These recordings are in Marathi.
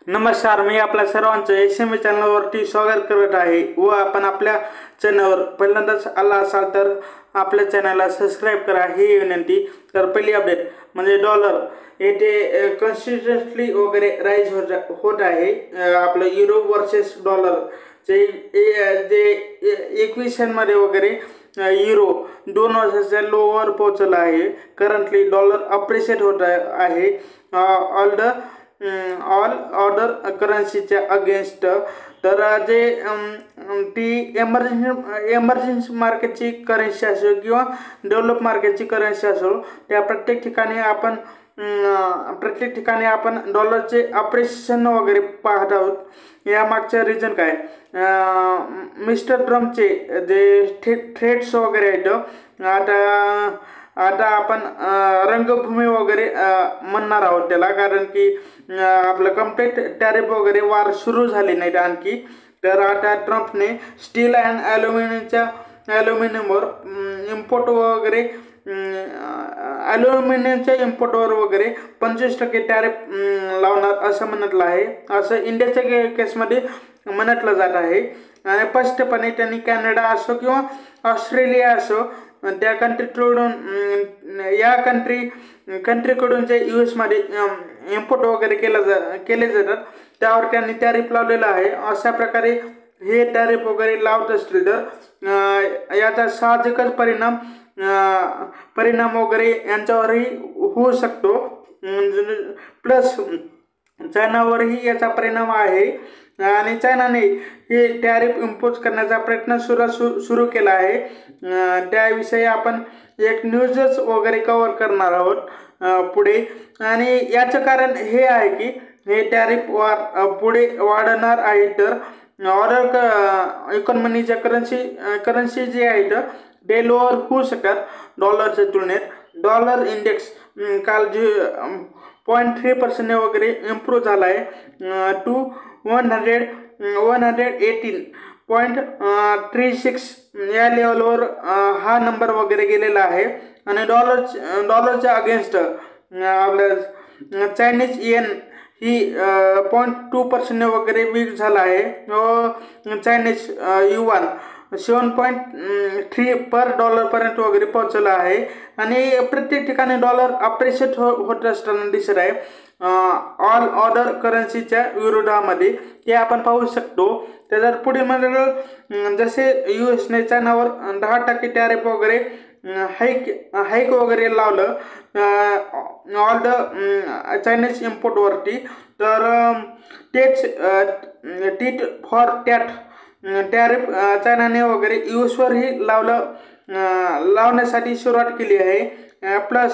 नमस्कार, मी आपल्या सर्वांचं SME चॅनलवरती स्वागत करत आहे व आपण आपल्या चॅनलवर पहिल्यांदाच आला असाल तर आपल्या चॅनलला सबस्क्राईब करा ही विनंती। तर पहिली अपडेट म्हणजे डॉलर येथे कन्सिस्टंटली वगैरे राईज होत आहे। आपलं युरो वर्सेस डॉलर जे 21 मध्ये वगैरे युरो 2 वर्षाच्या लोवर पोहोचला आहे। करंटली डॉलर अप्रिशिएट होत आहे ऑल ऑर्डर करन्सीच्या अगेन्स्ट। तर जे ती एमर्जन्सी मार्केटची करन्सी असो किंवा डेव्हलप मार्केटची करन्सी असो, त्या प्रत्येक ठिकाणी आपण डॉलरचे अप्रिशिएशन वगैरे पाहत आहोत। या मागचं रिझन काय? मिस्टर ट्रम्पचे जे थ्रेट्स वगैरे आहेत, आता आपण रंगभूमी वगैरे म्हणणार आहोत त्याला, कारण की आपलं कम्प्लीट टॅरिफ वगैरे वार सुरू झाले नाहीत आणखी। तर आता ट्रम्पने स्टील अँड ॲल्युमिनियमवर इम्पोर्ट वगैरे ॲल्युमिनियमच्या इम्पोर्टवर वगैरे 25% टॅरिफ लावणार असं म्हणतलं आहे। असं इंडियाच्या केसमध्ये म्हणतलं जात आहे। आणि स्पष्टपणे त्यांनी कॅनडा असो किंवा ऑस्ट्रेलिया असो त्या कंट्रीकडून जे US मध्ये इम्पोर्ट वगैरे केले जातात त्यावर त्यांनी टॅरिफ लावलेलं आहे। अशा प्रकारे हे टॅरिफ वगैरे लावत असतील तर याचा साहजिकच परिणाम वगैरे यांच्यावरही होऊ शकतो। प्लस चायनावरही याचा परिणाम आहे आणि चायनाने हे टॅरिफ इम्पोज करण्याचा प्रयत्न सुरू केला आहे। त्याविषयी आपण एक न्यूजच वगैरे कव्हर करणार आहोत पुढे। आणि याचं कारण हे आहे की हे टॅरिफ पुढे वाढणार आहे तर ऑर्डर इकॉनॉमीच्या करन्सी जे आहेत ते लोअर होऊ शकतात डॉलरच्या तुलनेत। डॉलर इंडेक्स काल 0.3% वगैरे इम्प्रूव्ह झाला आहे टू 118.36 या लेवलवर हा नंबर वगैरे गेलेला आहे। आणि डॉलरच्या अगेन्स्ट आपलं चायनीज येन ही 0.2% वगैरे वीक झाला आहे व चायनीज युआन 7.3 पर डॉलरपर्यंत वगैरे पोहोचला आहे। आणि प्रत्येक ठिकाणी डॉलर अप्रिशिएट होत असताना दिसत आहे ऑल ऑर्डर करन्सीच्या विरोधामध्ये, ते आपण पाहू शकतो। त्याच्यात पुढे म्हणजे जसे USने चायनावर 10% टॅरिफ वगैरे हाईक वगैरे लावलं ऑल द चायनीज इम्पोर्टवरती, तर तेच टीट फॉर टॅट टॅरिफ चायनाने वगैरे USवरही लावण्यासाठी सुरुवात केली आहे। प्लस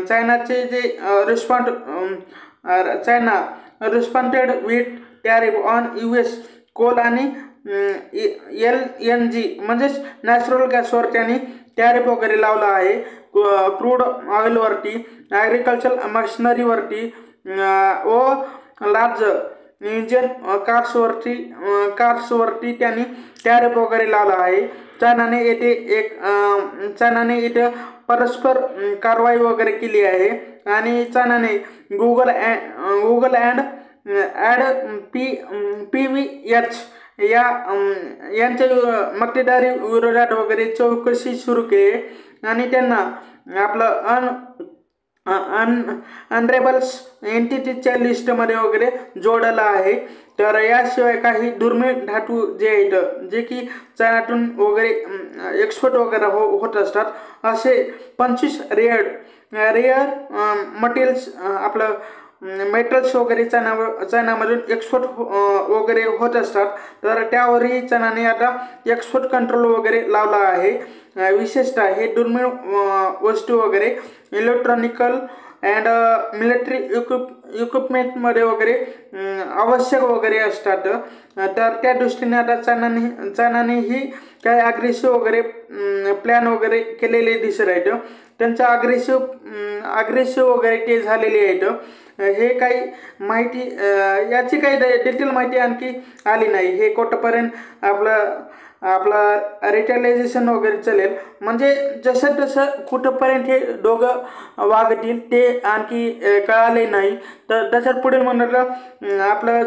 चायनाचे जे China responded with tariff on US coal आणि LNG म्हणजेच नॅचरल गॅसवर त्यांनी टॅरिफ वगैरे लावला आहे। क्रूड ऑइलवरती, ॲग्रिकल्चर मशिनरीवरती व लार्ज इंजिन कार्सवरती त्यांनी टॅरिफ वगैरे लावला आहे। चायनाने इथे परस्पर कारवाई वगैरे केली आहे। आणि चायनाने गुगल अँड PVH यांच्या मक्तेदारी विरोधात वगैरे चौकशी सुरू केली आणि त्यांना आपलं अनरेबल्स एंटिटीजच्या लिस्टमध्ये वगैरे जोडलं आहे। तर याशिवाय काही दुर्मिळ धातू जे आहेत जे की चायनातून वगैरे एक्सपोर्ट वगैरे होत असतात, असे 25 रेअर मटेरियल्स आपलं मेटल्स वगैरे चायनामधून एक्सपोर्ट वगैरे होत असतात। तर त्यावरही चायनाने आता एक्सपोर्ट कंट्रोल वगैरे लावला आहे। विशेषतः हे दुर्मिळ वस्तू वगैरे इलेक्ट्रॉनिकल अँड मिलिटरी इक्विपमेंटमध्ये वगैरे आवश्यक वगैरे असतात। तर त्या दृष्टीने आता चायनाने ही काही अग्रेसिव्ह वगैरे प्लॅन वगैरे केलेले दिसत आहेत। त्यांचं अग्रेसिव्ह वगैरे ते झालेले आहेत। हे काही माहिती याची काही डिटेल माहिती आणखी आली नाही। हे कुठंपर्यंत आपलं आपला रिटेलायझेशन वगैरे चालेल. म्हणजे जसं तसं कुठंपर्यंत हे दोघं वागतील ते आणखी कळाले नाही. तर त्याच्यात पुढे म्हटलं आपलं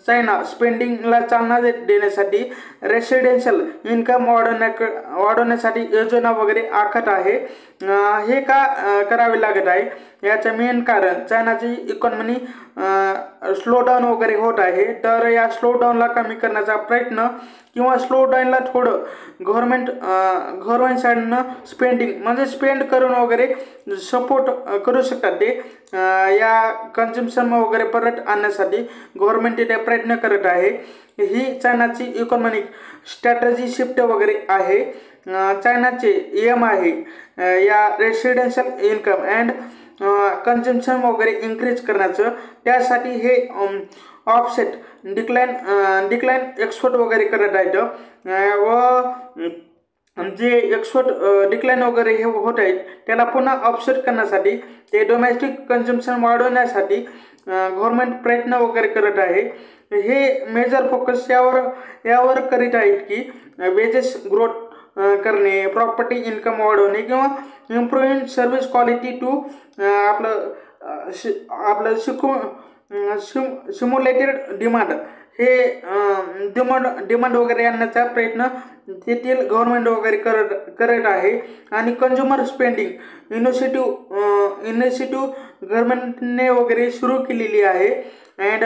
चायना स्पेंडिंगला चालना देण्यासाठी रेसिडेन्शियल इन्कम वाढवण्यासाठी योजना वगैरे आखत आहे. हे का करावे लागत आहे, याचं मेन कारण चायनाची इकॉनॉमी स्लोडाऊन वगैरे होत आहे. तर या स्लोडाऊनला कमी करण्याचा प्रयत्न किंवा स्लोडाऊनला थोडं गव्हर्नमेंट साईडनं स्पेंडिंग म्हणजे स्पेंड करून वगैरे सपोर्ट करू शकतात. ते या कन्झम्पशन वगैरे परत आणण्यासाठी गव्हर्नमेंट इथे प्रयत्न करत आहे. ही चायनाची इकॉनॉमिक स्ट्रॅटजी शिफ्ट वगैरे आहे. चायनाचे एम आहे या रेसिडेन्शियल इन्कम अँड कन्झम्पशन वगैरे इन्क्रीज करण्याचं. त्यासाठी हे ऑफसेट डिक्लाइन एक्सपोर्ट वगैरे करत आहेत. व जे एक्सपोर्ट डिक्लाइन वगैरे हे होत आहेत त्याला पुन्हा ऑफसेट करण्यासाठी ते डोमेस्टिक कन्झम्पशन वाढवण्यासाठी गव्हर्नमेंट प्रयत्न वगैरे करत आहे. हे मेजर फोकस यावर करीत आहेत की वेजेस ग्रोथ करणे, प्रॉपर्टी इन्कम वाढवणे किंवा इम्प्रूव्हिंग सर्व्हिस क्वालिटी टू आपलं सिम्युलेटेड डिमांड हे डिमांड वगैरे आणण्याचा प्रयत्न तेथील गव्हर्नमेंट वगैरे करत आहे. आणि कंझ्युमर स्पेंडिंग इनिशिएटिव्ह गव्हर्नमेंटने वगैरे सुरू केलेली आहे. अँड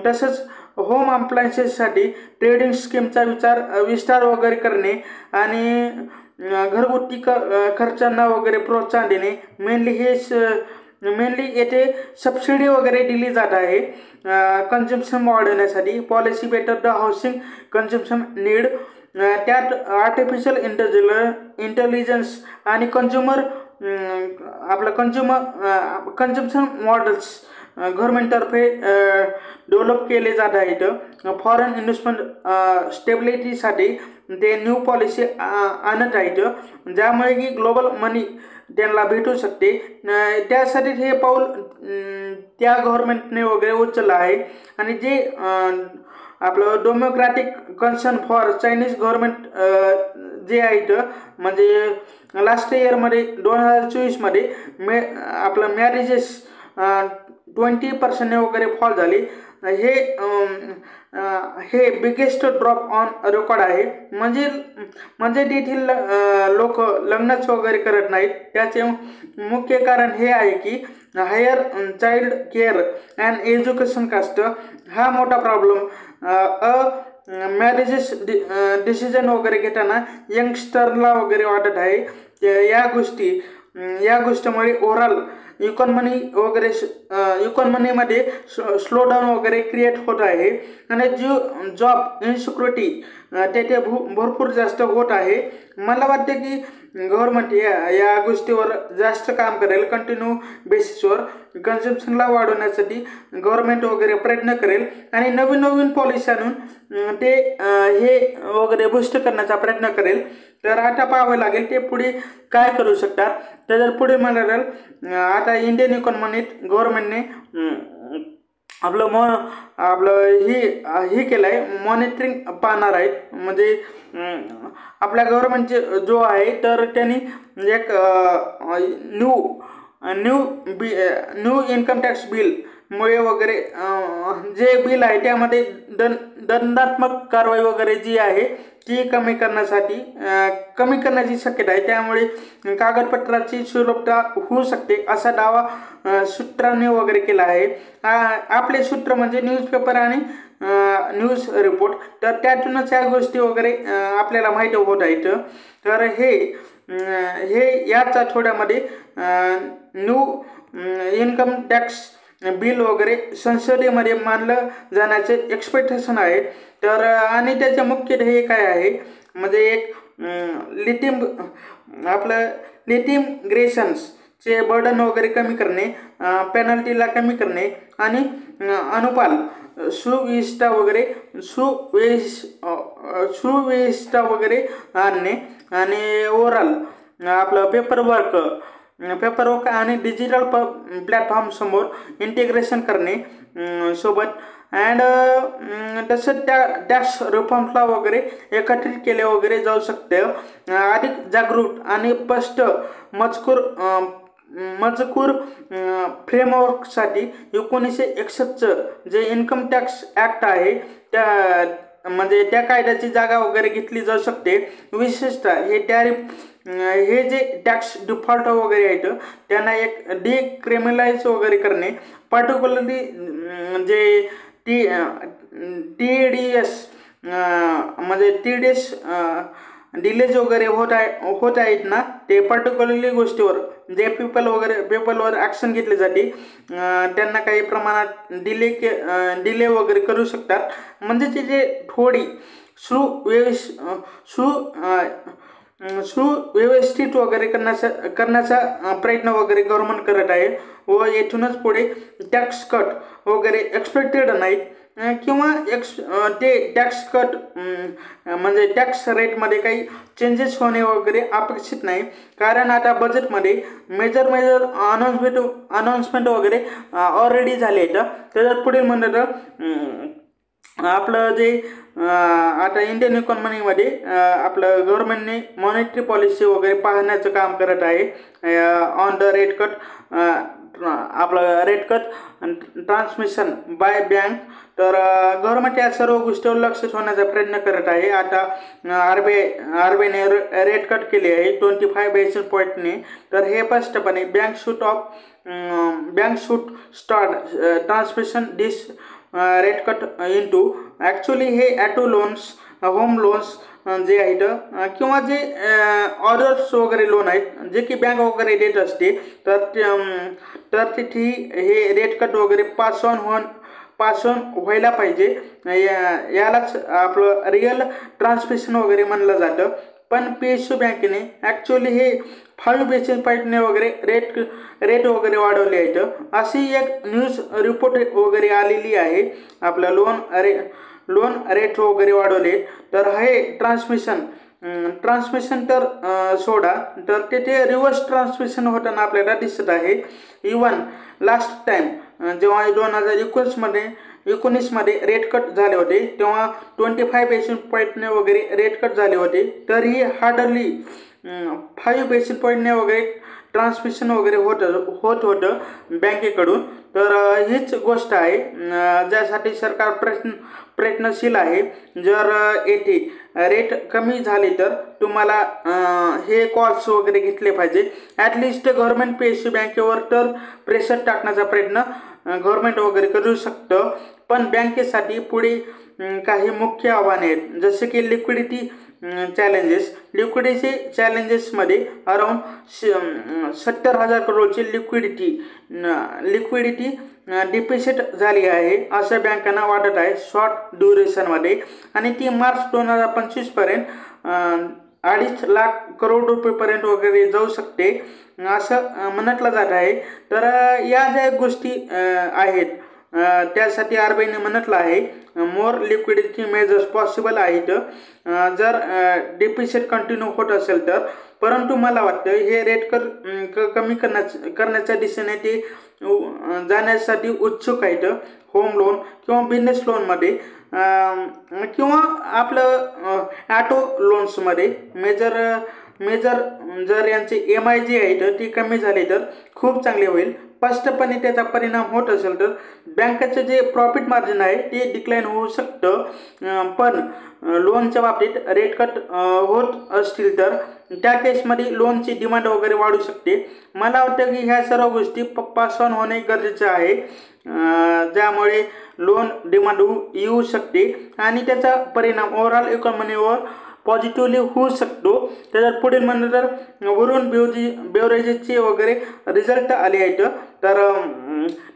तसंच होम अप्लायन्सेससाठी ट्रेडिंग स्कीमचा विस्तार वगैरे करणे आणि घरगुती खर्चांना वगैरे प्रोत्साहन देणे. मेनली येथे सबसिडी वगैरे दिली जात आहे कन्झम्पशन वाढवण्यासाठी. Policy better the housing consumption need. त्यात आर्टिफिशियल इंटेलिजन्स आणि कन्झम्पशन मॉडेल्स गव्हर्नमेंटतर्फे डेव्हलप केले जात आहेत. फॉरेन इन्व्हेस्टमेंट स्टेबिलिटीसाठी ते न्यू पॉलिसी आणत आहेत ज्यामुळे की ग्लोबल मनी त्यांना भेटू शकते. त्यासाठी हे पाऊल त्या गव्हर्नमेंटने वगैरे उचललं आहे. आणि जे आपलं democratic concern for Chinese government जे आहेत म्हणजे लास्ट इयरमध्ये 2024मध्ये आपलं मॅरेजेस 20% वगैरे फॉल झाली. हे बिगेस्ट ड्रॉप ऑन रेकॉर्ड आहे. म्हणजे तेथील लोक लग्नच वगैरे करत नाहीत. त्याचे मुख्य कारण हे आहे की higher child care and education cost हा मोठा प्रॉब्लेम. मॅरेजेस डिसिजन वगैरे घेताना यंगस्टरला वगैरे वाटत आहे. या गोष्टीमुळे ओव्हरऑल इकॉनॉमीमध्ये स्लोडाऊन वगैरे क्रिएट होत आहे. आणि जॉब इन्सिक्युरिटी तेथे भरपूर जास्त होत आहे. मला वाटते की गव्हर्नमेंट या गोष्टीवर जास्त काम करेल. कंटिन्यू बेसिसवर कन्झम्पशनला वाढवण्यासाठी गव्हर्नमेंट वगैरे प्रयत्न करेल आणि नवीन पॉलिसी आणून ते हे वगैरे बूस्ट करण्याचा प्रयत्न करेल. तर आता पाहावं लागेल ते पुढे काय करू शकतात. तर जर पुढे म्हणाल आता इंडियन इकॉनॉमीत गव्हर्नमेंटने आपलं ही केलं आहे, मॉनिटरिंग पाहणार आहेत. म्हणजे आपल्या गव्हर्नमेंटचे जो आहे तर त्यांनी एक न्यू इन्कम टॅक्स बिलमुळे वगैरे जे बिल आहे त्यामध्ये दंडात्मक कारवाई वगैरे जी आहे ती कमी करण्याची शक्यता आहे. त्यामुळे कागदपत्राची सुलभता होऊ शकते असा दावा सूत्रांनी वगैरे केला आहे. आपले सूत्र म्हणजे न्यूजपेपर आणि न्यूज रिपोर्ट. तर त्यातूनच या गोष्टी वगैरे आपल्याला माहिती होत आहेत. तर हे याच आठवड्यामध्ये न्यू इन्कम टॅक्स बिल वगैरे संसदेमध्ये मांडलं जाण्याचे एक्सपेक्टेशन आहे. तर आणि त्याचे मुख्य ध्येय काय आहे म्हणजे एक लिटिगेशन्सचे बर्डन वगैरे कमी करणे, पेनल्टीला कमी करणे आणि अनुपाल सुविस्ता वगैरे आणणे आणि ओव्हरऑल आपलं पेपरवर्क आणि डिजिटल प्लॅटफॉर्म समोर इंटिग्रेशन करणे सोबत अँड तसं त्या टॅक्स रिफॉर्म्सला वगैरे एकत्रित केले वगैरे जाऊ शकते. अधिक जागरूक आणि स्पष्ट मजकूर फ्रेमवर्कसाठी 1961चं जे इन्कम टॅक्स ॲक्ट आहे त्या म्हणजे त्या कायद्याची जागा वगैरे घेतली जाऊ शकते. विशेषतः हे हे जे टॅक्स डिफॉल्ट वगैरे आहेत त्यांना एक डिक्रिमिनलाइज वगैरे करणे, पर्टिक्युलरली जे TDS म्हणजे TDS डिलेज वगैरे होत आहेत ना, ते पर्टिक्युलरली गोष्टीवर जे पीपलवर ॲक्शन घेतली जाते त्यांना काही प्रमाणात डिले वगैरे करू शकतात. म्हणजे ते जे थोडी सुव्यवस्थित वगैरे करण्याचा प्रयत्न वगैरे गव्हर्नमेंट करत आहे व येथूनच पुढे टॅक्स कट वगैरे एक्सपेक्टेड नाहीत किंवा ते टॅक्स कट म्हणजे टॅक्स रेटमध्ये काही चेंजेस होणे वगैरे अपेक्षित नाही. कारण आता बजेटमध्ये मेजर अनाऊन्समेंट वगैरे ऑलरेडी झाले आहेत. त्याच्यात पुढील म्हणलं तर आपलं जे आता इंडियन इकॉनॉमीमध्ये आपलं गव्हर्नमेंटने मॉनिटरी पॉलिसी वगैरे पाहण्याचं काम करत आहे ऑन द रेट कट. आपलं rate cut transmission bye bank. तर गव्हर्नमेंट या सर्व गोष्टीवर लक्ष ठेवण्याचा प्रयत्न करत आहे. आता आरबीआयने रेट कट केले आहे 25 बेसिस पॉईंटने. तर हे स्पष्टपणे बँक शूट स्टार्ट ट्रान्समिशन दिस रेट कट इनटू ॲक्च्युली हे ॲटो लोन्स, होम लोन्स जे आहेत किंवा जे ऑर्डर्स वगैरे लोन आहेत जे की बँक वगैरे देत असते, तर तिथे हे रेट कट वगैरे पास ऑन व्हायला पाहिजे. यालाच आपलं रिअल ट्रान्समिशन वगैरे म्हणलं जातं. पण PSU बँकेने ॲक्च्युली हे 5 बेसिस पॉईंटने वगैरे रेट वगैरे वाढवले आहेत अशी एक न्यूज रिपोर्ट वगैरे आलेली आहे. आपलं लोन रेट वगैरे वाढवले. तर हे ट्रान्समिशन तर सोडा, तर तिथे रिव्हर्स ट्रान्समिशन होताना आपल्याला दिसत आहे. इवन लास्ट टाईम जेव्हा 2019मध्ये रेट कट झाले होते तेव्हा 25 बेसिस पॉईंटने वगैरे रेट कट झाले होते. तरीही हार्डली 5 बेसिस पॉईंटने वगैरे ट्रान्समिशन वगैरे होत होतं बँकेकडून. तर हीच गोष्ट आहे ज्यासाठी सरकार प्रयत्नशील आहे. जर येथे रेट कमी झाले तर तुम्हाला हे कॉल्स वगैरे घेतले पाहिजे. ॲटलिस्ट गव्हर्नमेंट PSU बँकेवर तर प्रेशर टाकण्याचा प्रयत्न गव्हर्नमेंट वगैरे करू शकतं. पण बँकेसाठी पुढे काही मुख्य आव्हाने आहेत जसे की लिक्विडिटी चॅलेंजेसमध्ये अराऊंड 70,000 करोडची लिक्विडिटी डिफिसिट झाली आहे असं बँकांना वाटत आहे शॉर्ट ड्युरेशनमध्ये. आणि ती मार्च 2025 पर्यंत 2.5 लाख करोड रुपयेपर्यंत वगैरे जाऊ शकते असं म्हटलं जात आहे. तर या ज्या गोष्टी आहेत त्यासाठी आरबीआयने म्हटलं आहे मोर लिक्विडिटी मेजर्स पॉसिबल आहेत जर डिफिसिट कंटिन्यू होत असेल तर. परंतु मला वाटतं हे रेट कमी करण्याच्या दिशेने ते जाण्यासाठी उत्सुक आहेत. होम लोन किंवा बिझनेस लोनमध्ये किंवा आपलं ॲटो लोन्समध्ये मेजर जर यांचे EMI जे आहेत ती कमी झाली तर खूप चांगले होईल. स्पष्टपणे त्याचा परिणाम होत असेल तर बँकेचं जे प्रॉफिट मार्जिन आहे ते डिक्लाइन होऊ शकतं. पण लोनच्या बाबतीत रेट कट होत असतील तर त्या केसमध्ये लोनची डिमांड वगैरे वाढू शकते. मला वाटतं की ह्या सर्व गोष्टी पास ऑन होणे गरजेचं आहे ज्यामुळे लोन डिमांड येऊ शकते आणि त्याचा परिणाम ओव्हरऑल इकॉनॉमीवर पॉझिटिव्हली होऊ शकतो. त्याच्यात पुढील म्हणलं तर वरून बेवरेजेसचे वगैरे रिझल्ट आले आहेत.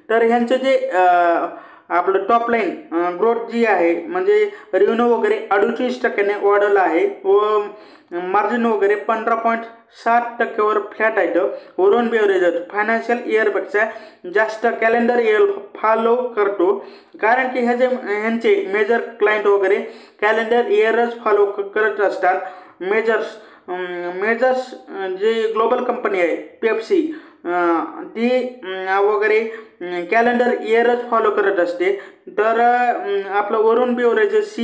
तर ह्यांचं जे आपलं टॉप लाईन ग्रोथ जी आहे म्हणजे रेव्हेन्यू वगैरे 38% वाढवलं आहे व मार्जिन वगैरे 15.7% फ्लॅट आहेत. वरून बेवरेजेस फायनान्शियल इयरपेक्षा जास्त कॅलेंडर इयर फॉलो करतो कारण की ह्यांचे मेजर क्लायंट वगैरे कॅलेंडर इयरच फॉलो करत असतात. मेजर्स जे ग्लोबल कंपनी आहे पेप्सी ती वगैरे कॅलेंडर इयरच फॉलो करत असते. तर आपलं वरुण बेवरेजेस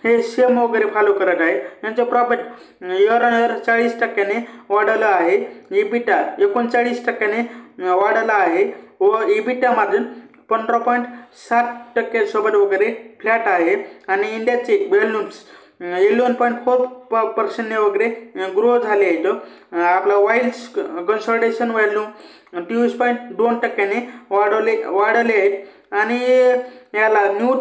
हे सेम वगैरे फॉलो करत आहे. यांचं प्रॉफिट इयर ऑन इयर 40% वाढलं आहे. इबिटा 39% वाढला आहे व इबिटा मार्जिन 15.7% सोबत वगैरे फ्लॅट आहे. आणि इंडियाचे व्हॉल्यूम्स 11.4% वगैरे ग्रो झाले आहेत. आपला वाईल्स कन्सॉलिडेशन व्हॅल्यूम 23.2% वाढले आहेत. आणि याला न्यू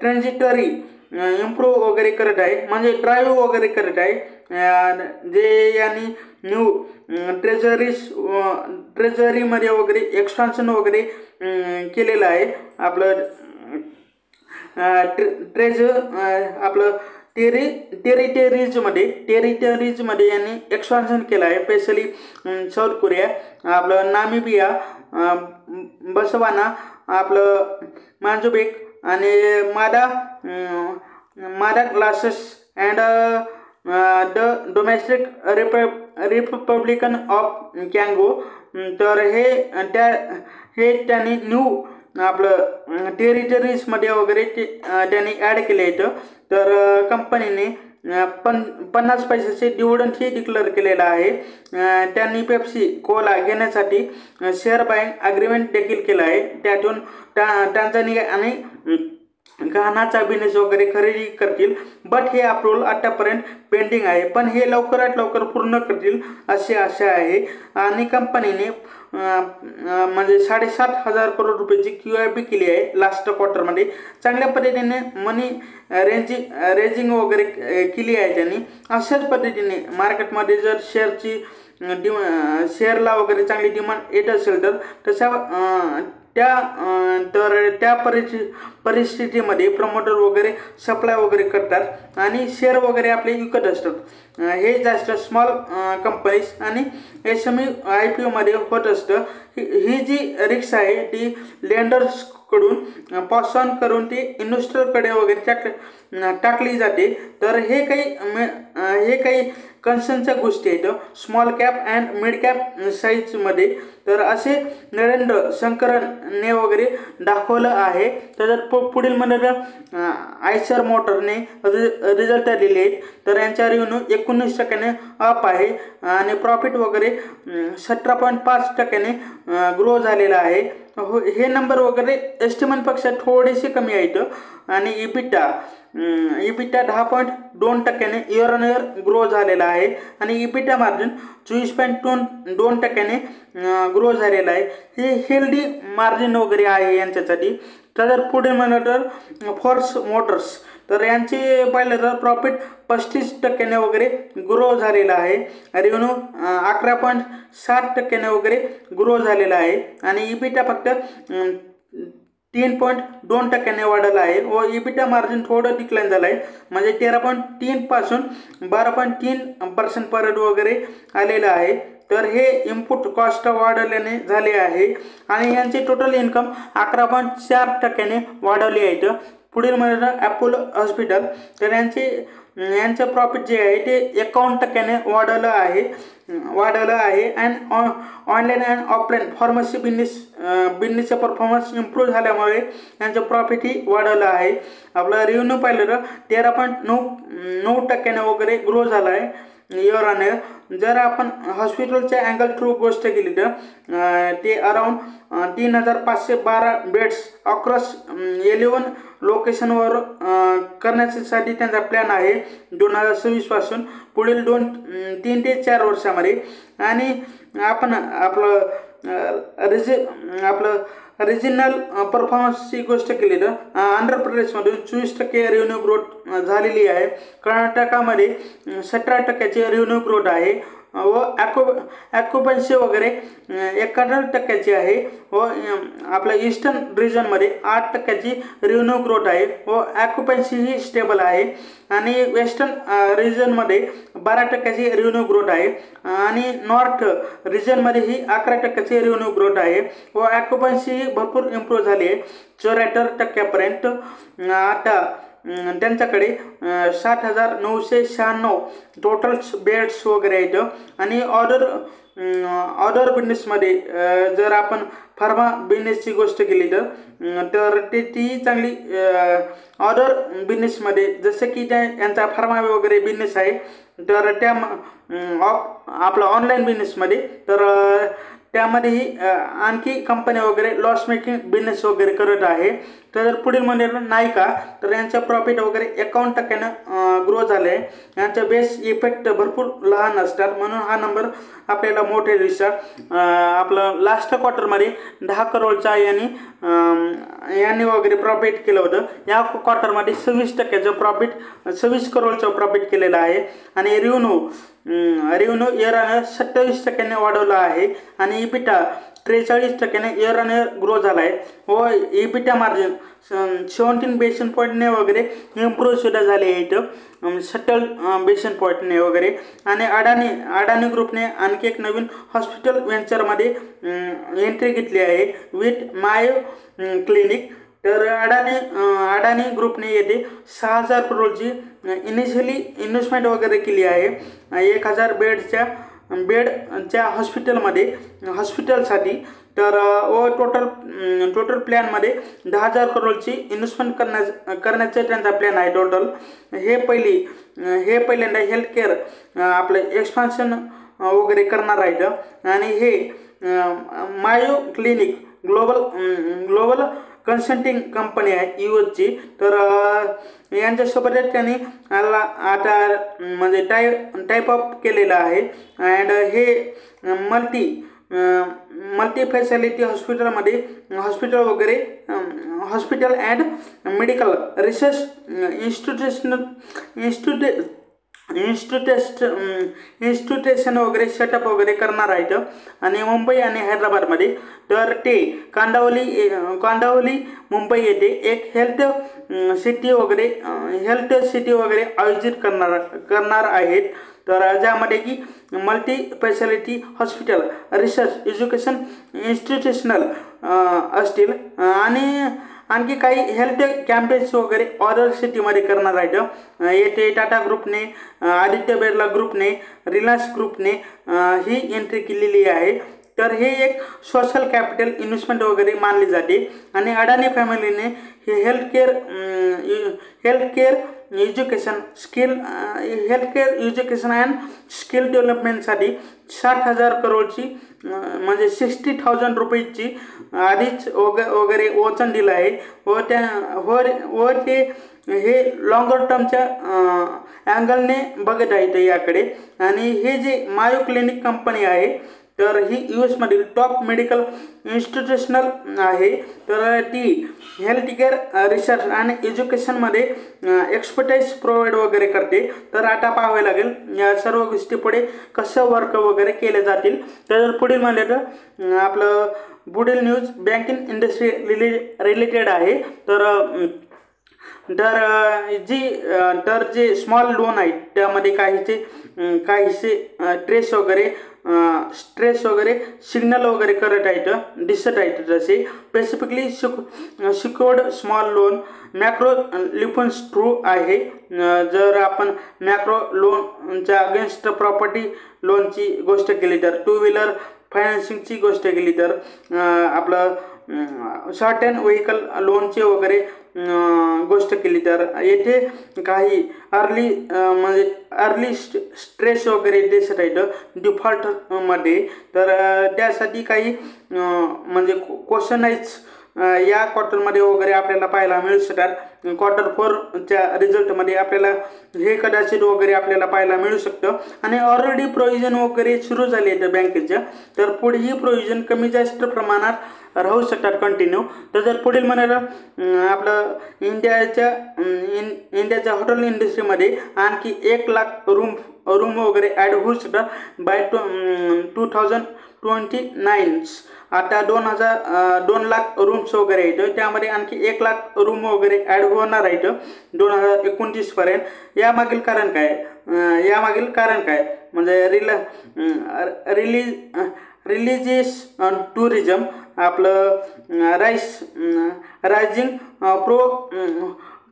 ट्रेंजिटरी इम्प्रूव्ह वगैरे करत आहे, म्हणजे ड्राईव्ह वगैरे करत आहे. जे यांनी न्यू ट्रेझरीमध्ये वगैरे एक्सपान्शन वगैरे केलेलं आहे. आपलं आपलं टेरिटरीजमध्ये यांनी एक्सपान्शन केलं आहे. स्पेशली साऊथ कोरिया, आपलं नामिबिया, बसवाना, आपलं मांजुबेक आणि मादा क्लासेस and the domestic republican of कँगो. तर हे त्यांनी न्यू आपलं टेरिटरीजमध्ये वगैरे त्यांनी ॲड केले आहेत. तर कंपनीने 50 पैशाचे डिव्हिडंडही डिक्लेअर केलेलं आहे. त्यांनी पेप्सी कोला घेण्यासाठी शेअर बाईंग ॲग्रीमेंट देखील केलं आहे. त्यातून टांझानिया आणि घानाचा बिझनेस वगैरे खरेदी करतील. बट हे अप्रूव्हल आतापर्यंत पेंडिंग आहे, पण हे लवकरात लवकर पूर्ण करतील अशी आशा आहे. आणि कंपनीने म्हणजे 7,500 करोड रुपयाची QIP केली आहे लास्ट क्वार्टरमध्ये. चांगल्या पद्धतीने मनी रेजिंग वगैरे केली आहे त्यांनी. अशाच पद्धतीने मार्केटमध्ये जर शेअरला वगैरे चांगली डिमांड येत असेल तर त्या परिस्थितीमध्ये प्रमोटर वगैरे सप्लाय वगैरे करतात आणि शेअर वगैरे आपले विकत असतात. हे जास्त स्मॉल कंपनीज आणि SME IPOमध्ये होत असतं. ही जी रिस्क आहे ती लेंडर्सकडून पास ऑन करून ती इन्व्हेस्टरकडे वगैरे टाकली जाते. तर हे काही कन्सर्नच्या गोष्टी आहेत small cap and mid cap साईजमध्ये. तर असे नरेंद्र शंकरने वगैरे दाखवलं आहे. तर पुढील म्हणजे आयशर मोटरने रिझल्ट दिलेले आहेत. तर यांचा रेव्हेन्यू 19% अप आहे आणि प्रॉफिट वगैरे 17.5% ग्रो झालेला आहे. हे नंबर वगैरे एस्टिमेटपेक्षा थोडेसे कमी आहेत. आणि EBITDA 10.2% year on year grow झालेला आहे. आणि इबिटा मार्जिन 24.2% ग्रो झालेला आहे. हे हेल्दी मार्जिन वगैरे आहे यांच्यासाठी. तर पुढे म्हणलं तर फोर्स मोटर्स, तर यांचे पाहिलं तर प्रॉफिट 35% वगैरे ग्रो झालेला आहे. रेव्हेन्यू 11.7% वगैरे ग्रो झालेला आहे. आणि इबिटा फक्त 3.2% वाढला आहे व इबिटा मार्जिन थोडं डिक्लाइन झालं आहे, म्हणजे 13.3 पासून 12.3% पर्यंत वगैरे आलेलं आहे. तर हे इनपुट कॉस्ट वाढल्याने झाले आहे. आणि यांचे टोटल इन्कम 11.4% वाढवले आहेत. पुढील म्हणजे अपोलो हॉस्पिटल, तर यांचं प्रॉफिट जे आहे ते 51% वाढलं आहे. And online and offline pharmacy बिझनेसचा परफॉर्मन्स इम्प्रूव्ह झाल्यामुळे यांचं प्रॉफिटही वाढलं आहे. आपलं रेव्हेन्यू पाहिलं तर 13.9% वगैरे ग्रो झाला आहे इयर ऑन इयर. जर आपण हॉस्पिटलच्या अँगल थ्रू गोष्ट केली तर ते अराऊंड 3,512 बेड्स अक्रॉस 11 लोकेशनवर करण्यासाठी त्यांचा प्लॅन आहे 2026 पासून पुढील 3 ते 4 वर्षामध्ये. आणि आपण आपलं रिजनल परफॉर्मन्सची गोष्ट केली तर आंध्र प्रदेशमधून 24% रेव्हेन्यू ग्रोथ झालेली आहे. कर्नाटकामध्ये 17% रेव्हेन्यू ग्रोथ आहे व ॲक्युपन्सी वगैरे 51% आहे व आपल्या ईस्टर्न रिजनमध्ये 8% रेव्हेन्यू ग्रोथ आहे व ॲक्युपन्सी ही स्टेबल आहे. आणि वेस्टर्न रिजनमध्ये 12% रेव्हेन्यू ग्रोथ आहे. आणि नॉर्थ रिजनमध्येही 11% रेव्हेन्यू ग्रोथ आहे व ॲक्युपन्सी ही भरपूर इम्प्रूव्ह झाली आहे 74% आता त्यांच्याकडे 7,996 टोटल बेड्स वगैरे आहेत. आणि ऑर्डर बिझनेसमध्ये जर आपण फार्मा बिझनेसची गोष्ट केली तर ती चांगली ऑर्डर बिझनेसमध्ये जसं की यांचा फार्मा वगैरे बिझनेस आहे तर त्या आपला ऑनलाईन बिझनेसमध्ये तर त्यामध्येही आणखी कंपन्या वगैरे लॉस मेकिंग बिझनेस वगैरे करत आहे. तर पुढील म्हणजे नायका तर यांचं प्रॉफिट वगैरे 51% ग्रो झालं आहे. यांचं बेस इफेक्ट भरपूर लहान असतात म्हणून हा नंबर आपल्याला मोठे दिसतात. आपलं लास्ट क्वार्टरमध्ये 10 करोडचा यांनी वगैरे प्रॉफिट केलं होतं. या क्वार्टरमध्ये 26% प्रॉफिट 26 करोडचं प्रॉफिट केलेलं आहे. आणि रेव्हेन्यू इयर ऑन इयर 27% वाढवला आहे. आणि EBITDA 43% year on year grow झाला आहे व इबिटा मार्जिन 17 बेसिस पॉईंटने वगैरे इम्प्रूव्ह सुद्धा झाले आहे इथं 70 बेसिस पॉईंटने वगैरे. आणि अडानी ग्रुपने आणखी एक नवीन हॉस्पिटल व्हेंचरमध्ये एंट्री घेतली आहे विथ माय क्लिनिक. तर अडानी ग्रुपने येथे 6,000 करोडची इनिशियली इन्व्हेस्टमेंट वगैरे केली आहे 1,000 बेडच्या हॉस्पिटलसाठी. तर व टोटल प्लॅनमध्ये 10,000 करोडची इन्व्हेस्टमेंट करण्याचा त्यांचा प्लॅन आहे टोटल. हे पहिल्यांदा हेल्थकेअर आपलं एक्सपान्शन वगैरे करणार आहेत. आणि हे मायो क्लिनिक ग्लोबल कन्सल्टिंग कंपनी आहे यूएसची. तर यांच्यासोबतच त्यांनी आता म्हणजे टाईप अप केलेलं आहे. अँड हे मल्टी फॅसिलिटी हॉस्पिटल वगैरे hospital and medical research institution वगैरे सेटअप वगैरे करणार आहेत. आणि मुंबई आणि हैदराबादमध्ये तर ते कांदिवली मुंबई येथे एक हेल्थ सिटी वगैरे आयोजित करणार आहेत. तर ज्यामध्ये की multi speciality hospital research education institutional असतील आणि आणखी काही हेल्थ कॅम्पेन्स वगैरे ऑर्डर सिटीमध्ये करणार आहेत. येथे टाटा ग्रुपने आदित्य बिर्ला ग्रुपने रिलायन्स ग्रुपने ही एंट्री केलेली आहे. तर हे एक सोशल कॅपिटल इन्व्हेस्टमेंट वगैरे मानली जाते. आणि अडानी फॅमिलीने हे हेल्थकेअर एज्युकेशन अँड स्किल डेव्हलपमेंटसाठी 60,000 करोडची म्हणजे 60,000 रुपयेची आधीच वगैरे वचन दिलं आहे व ते हे लॉंगर टर्मच्या अँगलने बघत आहेत याकडे. आणि हे जे मायो क्लिनिक कंपनी आहे तर ही US मधील टॉप मेडिकल इन्स्टिट्यूशनल आहे. तर ती हेल्थकेअर रिसर्च आणि एज्युकेशनमध्ये एक्सपर्टाईज प्रोव्हाइड वगैरे करते. तर आता पाहावे लागेल या सर्व गोष्टी पुढे कसं वर्क वगैरे केले जातील. तर पुढील म्हणले तर आपलं पुढील न्यूज बँकिंग इंडस्ट्री रिलेटेड आहे. तर जे स्मॉल लोन आहेत त्यामध्ये काहीसे स्ट्रेस वगैरे सिग्नल वगैरे करत आहेत दिसत आहेत. जसे specifically secured small loan macro लिफन्स ट्रू आहे. जर आपण मॅक्रो लोनच्या अगेन्स्ट प्रॉपर्टी लोनची गोष्ट केली तर टू व्हीलर फायनान्सिंगची गोष्ट केली तर आपलं शॉर्ट अँड व्हेकल लोनचे वगैरे गोष्ट केली तर येथे काही अर्ली स्ट्रेस वगैरे दिसत आहेत डिफॉल्टमध्ये. तर त्यासाठी काही म्हणजे क्वेश्चनाइज या क्वार्टरमध्ये वगैरे आपल्याला पाहायला मिळू शकतात. Q4च्या रिझल्टमध्ये आपल्याला हे कदाचित वगैरे आपल्याला पाहायला मिळू शकतं. आणि ऑलरेडी प्रोव्हिजन वगैरे सुरू झाले आहेत बँकेच्या. तर पुढेही प्रोव्हिजन कमी जास्त प्रमाणात राहू शकतात कंटिन्यू. तर जर पुढील म्हणायला आपलं इंडियाच्या हॉटेल इंडस्ट्रीमध्ये आणखी 1 लाख रूम वगैरे ॲड होऊ शकतात बाय 2029. आता 2 लाख रूम्स वगैरे आहेत त्यामध्ये आणखी 1 लाख रूम वगैरे ॲड होणार आहेत 2029 पर्यंत. यामागील कारण काय म्हणजे रिलीजियस टुरिझम आपलं रायझिंग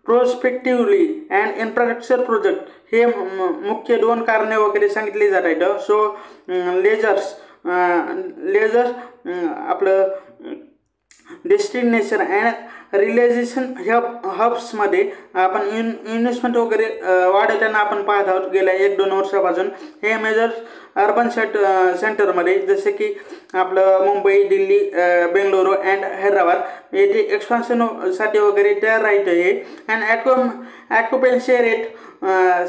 प्रोस्पेक्टिव्हली अँड इन्फ्रास्ट्रक्चर प्रोजेक्ट हे मुख्य 2 कारणे वगैरे सांगितली जात आहेत. सो लेजर्स लेजर आपलं डेस्टिनेशन अँड रिलॅक्सेशन हब्समध्ये आपण इन्व्हेस्टमेंट वगैरे वाढवताना आपण पाहत आहोत गेल्या 1-2 वर्षापासून। हे मेजर अर्बन सेंटरमध्ये जसे की आपलं मुंबई, दिल्ली, बेंगळुरू अँड हैदराबाद येथे एक्सपान्शनसाठी वगैरे तयार राहत आहे। अँड ॲक्युपेन्सी रेट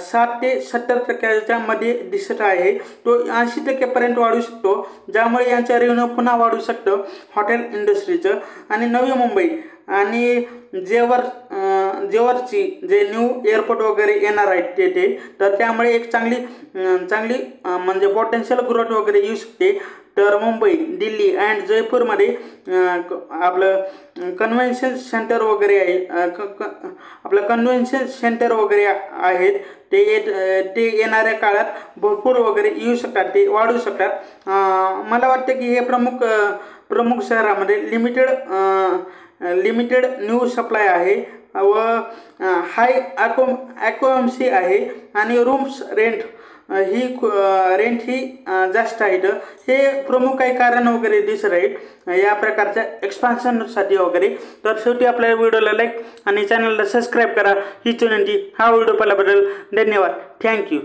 60 ते 70% मध्ये दिसत आहे। तो 80% वाढू शकतो, ज्यामुळे यांचं रेव्हेन्यू पुन्हा वाढू शकतं हॉटेल इंडस्ट्रीचं। आणि नवी मुंबई आणि जेवरची जे न्यू एअरपोर्ट वगैरे येणार आहेत तेथे, तर त्यामुळे एक चांगली म्हणजे पोटेन्शियल ग्रोथ वगैरे येऊ शकते। तर मुंबई, दिल्ली अँड जयपूरमध्ये आपलं कन्व्हेन्शन सेंटर वगैरे आहे, आपलं कन्व्हेन्शन सेंटर वगैरे आहेत ते येणाऱ्या काळात भरपूर वगैरे येऊ शकतात, ते वाढू शकतात। मला वाटतं की हे प्रमुख शहरामध्ये लिमिटेड न्यू सप्लाय आहे व हाय ॲक्युएन्सी आहे आणि रूम्स रेंट ही जास्त आहेत। हे प्रमुख काही कारण वगैरे दिसत आहेत या प्रकारच्या एक्सपान्शनसाठी वगैरे। तर शेवटी आपल्या व्हिडिओला लाईक आणि चॅनलला सबस्क्राईब करा ही विनंती। हा व्हिडिओ पाहिल्याबद्दल धन्यवाद, थँक्यू।